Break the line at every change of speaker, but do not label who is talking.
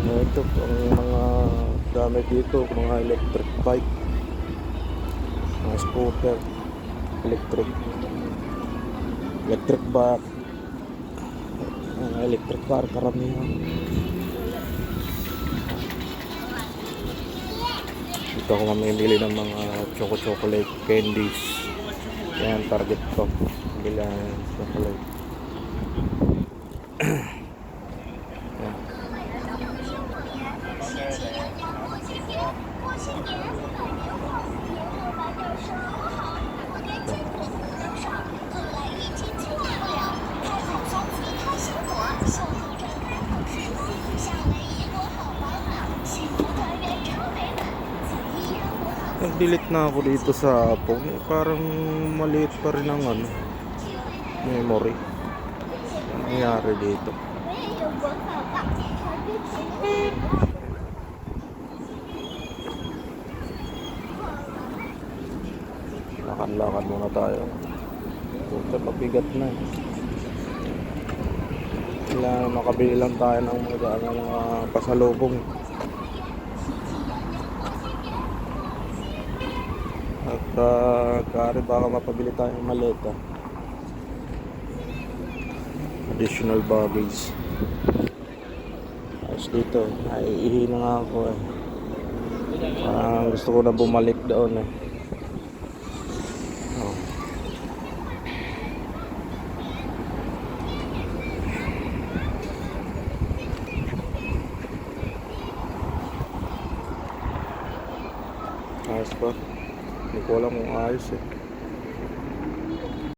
Ito ang mga gamit dito, mga electric bike, mga scooter, electric bike, mga electric car karamihan. Dito ako mamimili ng mga chocolate candies. Yan, target ko. Bilang chocolate. Yan. Nag-delete na ako dito sa phone. Parang maliit pa rin ang memory. Ano nangyari dito? Lakad-lakad muna tayo. Puta, pabigat na. Kailangan makabili lang tayo ng mga pasalubong. At kari baka mapabili tayong maleta. Additional baggage. Ayos dito. Naiihi na nga ako eh. Parang gusto ko na bumalik doon eh. Oh. Ayos ba? Hindi ko alam kung ayos eh.